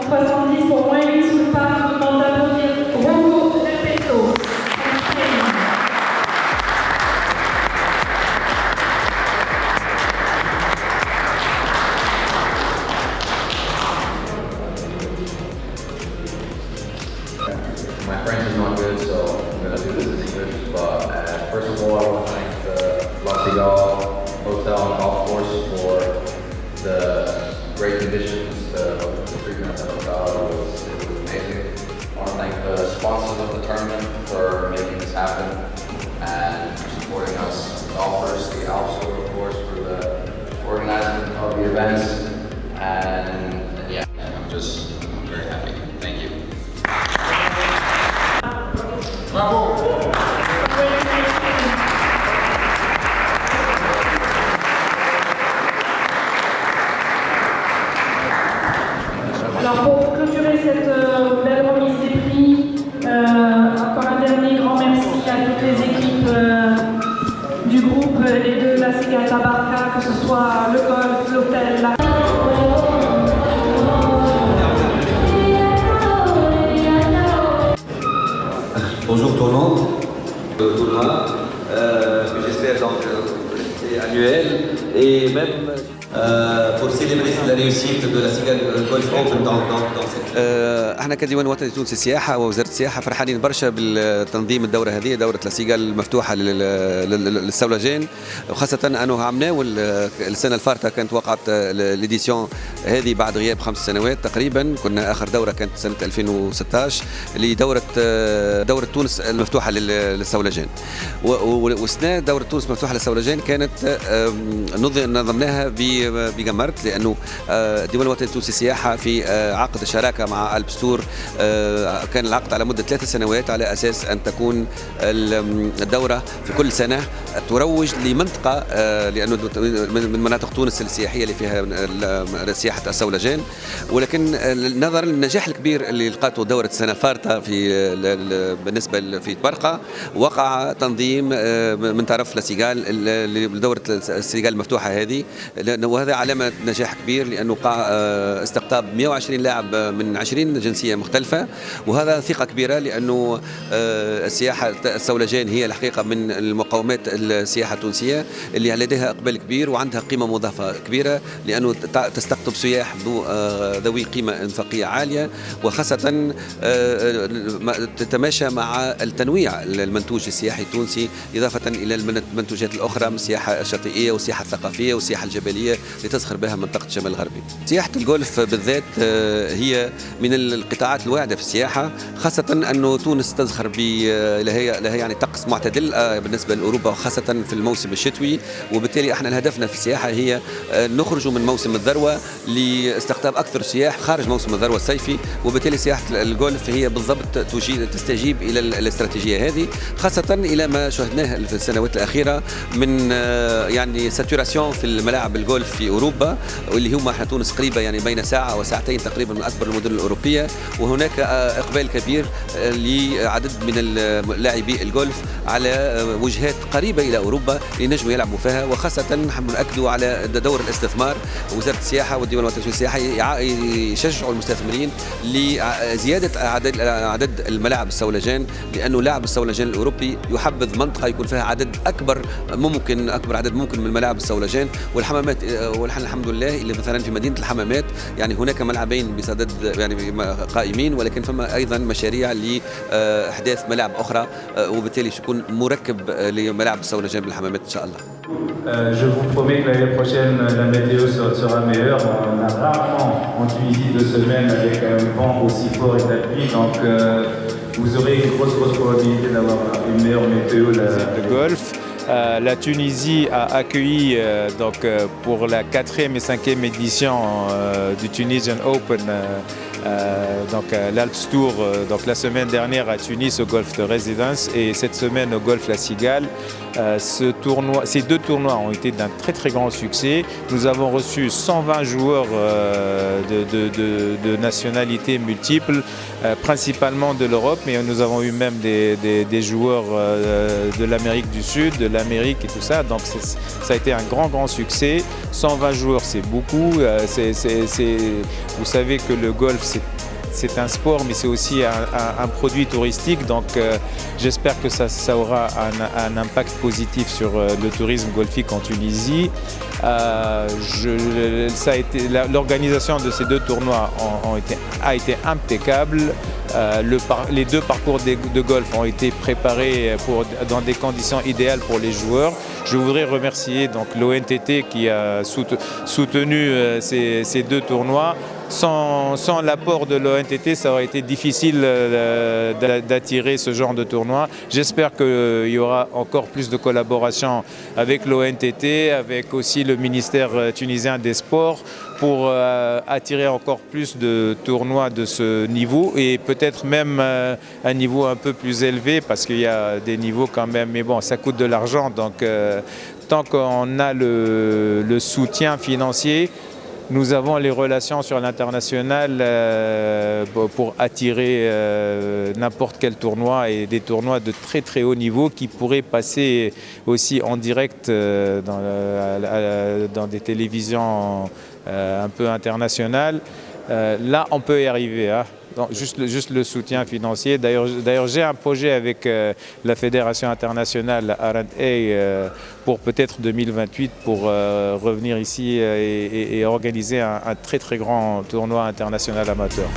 70 pour moins 8 sous le parc. Je demande d'applaudir Rocco Repetto. My French is not good, so I'm going to do this in English. But first of all, I want to thank the La Cigale Hotel and Golf Course for the great conditions. The treatment at the hotel was amazing. I want to thank the sponsors of the tournament for making this happen and supporting us. Golfers, the Alps Tour, of course, for the organizing of the events. And yeah, I'm very happy. Thank you. Bravo. Alors pour clôturer cette belle remise des prix, encore un dernier grand merci à toutes les équipes du groupe et de la Cigale Tabarca, que ce soit le golf, l'hôtel, la... Bonjour tout le monde, tournoi, j'espère donc c'est annuel et même pour célébrer la réussite de la Cigale Golf Open dans cette. احنا كديوان وطني تونسي السياحه ووزاره السياحه فرحانين برشا بالتنظيم الدوره هذه دوره لا سيغال المفتوحه للسولجين، وخاصه انه عملناه السنه الفارطه كانت وقعت الاديسيون هذه بعد غياب 5 سنوات تقريبا. كنا اخر دوره كانت سنه 2016 دوره تونس المفتوحه للسولجين، والسنه دوره تونس المفتوحه للسولجين كانت نظمناها بجمرت، لانه الديوان الوطني التونسي السياحه في عقد شراكه مع ألبستور. كان العقد على مده 3 سنوات على اساس ان تكون الدوره في كل سنه تروج لمنطقه، لانه من مناطق تونس السياحيه اللي فيها سياحه السولجان. ولكن نظرا للنجاح الكبير اللي لقاته دوره السنه فارطه بالنسبه في تبرقه، وقع تنظيم من طرف لا سيغال لدوره السيغال المفتوحه هذه، وهذا علامه نجاح كبير، لانه استقطاب 120 لاعب من 20 جنسيه مختلفه، وهذا ثقه كبيره، لانه السياحه السولجان هي الحقيقه من المقومات السياحه التونسيه اللي لديها اقبال كبير وعندها قيمه مضافه كبيره، لانه تستقطب سياح ذوي قيمه انفاقيه عاليه، وخاصه تتماشى مع التنويع المنتوج السياحي التونسي، اضافه الى المنتوجات الاخرى من السياحه الشاطئيه والسياحه الثقافيه والسياحه الجبليه لتزخر بها منطقه الشمال الغربي. سياحه الجولف بالذات هي من القطاعات الواعده في السياحه، خاصه انه تونس تزخر لها يعني طقس معتدل بالنسبه لاوروبا، وخاصه في الموسم الشتوي، وبالتالي احنا هدفنا في السياحه هي نخرج من موسم الذروه لاستقطاب اكثر سياح خارج موسم الذروه الصيفي، وبالتالي سياحه الجولف هي بالضبط تستجيب الى الاستراتيجيه هذه، خاصه الى ما شاهدناه في السنوات الاخيره من يعني ساتوراسيون في الملاعب الجولف في اوروبا، واللي هما احنا تونس قريبه يعني بين ساعه وساعتين تقريبا من اكبر المدن الاوروبيه، وهناك اقبال كبير لعدد من لاعبي الجولف على وجهات قريبه الى اوروبا لنجموا يلعبوا فيها، وخاصه نحن ناكدوا على دور الاستثمار. وزاره السياحه والديوان الوطني السياحي يشجعوا المستثمرين لزياده عدد الملاعب السولجان، لانه لاعب السولجان الاوروبي يحبذ منطقه يكون فيها اكبر عدد ممكن من ملاعب السولجان والحمامات. ونحن الحمد لله اللي مثلا في مدينه الحمامات يعني هناك ملعبين بصدد يعني قائمين، ولكن فما ايضا مشاريع لاحداث ملاعب اخرى، وبالتالي سيكون مركب لملاعب السولجان بالحمامات ان شاء الله. Je vous promets que l'année prochaine, la météo sera meilleure. On a rarement en Tunisie 2 semaines avec un vent aussi fort et de la pluie, donc vous aurez une grosse probabilité d'avoir une meilleure météo. Le golf. La Tunisie a accueilli pour la 4e et 5e édition du Tunisian Open l'Alps Tour la semaine dernière à Tunis au golf de résidence et cette semaine au golf La Cigale. Ces 2 tournois ont été d'un très grand succès. Nous avons reçu 120 joueurs de nationalités multiples, principalement de l'Europe, mais nous avons eu même des joueurs de l'Amérique du Sud, de l'Amérique et tout ça. Donc ça a été un grand succès. 120 joueurs, c'est beaucoup. Vous savez que le golf, c'est c'est un sport, mais c'est aussi un produit touristique. Donc j'espère que ça aura un impact positif sur le tourisme golfique en Tunisie. L'organisation de ces deux tournois a été impeccable. Les deux parcours de golf ont été préparés dans des conditions idéales pour les joueurs. Je voudrais remercier donc l'ONTT qui a soutenu ces deux tournois. Sans l'apport de l'ONTT, ça aurait été difficile d'attirer ce genre de tournoi. J'espère qu'il y aura encore plus de collaboration avec l'ONTT, avec aussi le ministère tunisien des Sports, pour attirer encore plus de tournois de ce niveau et peut-être même un niveau un peu plus élevé, parce qu'il y a des niveaux quand même, mais bon, ça coûte de l'argent, donc tant qu'on a le soutien financier, nous avons les relations sur l'international pour attirer n'importe quel tournoi, et des tournois de très très haut niveau qui pourraient passer aussi en direct dans des télévisions un peu internationales. Là, on peut y arriver, hein. Donc, juste le soutien financier. D'ailleurs, j'ai un projet avec la Fédération internationale R&A pour peut-être 2028 pour revenir ici et organiser un très très grand tournoi international amateur.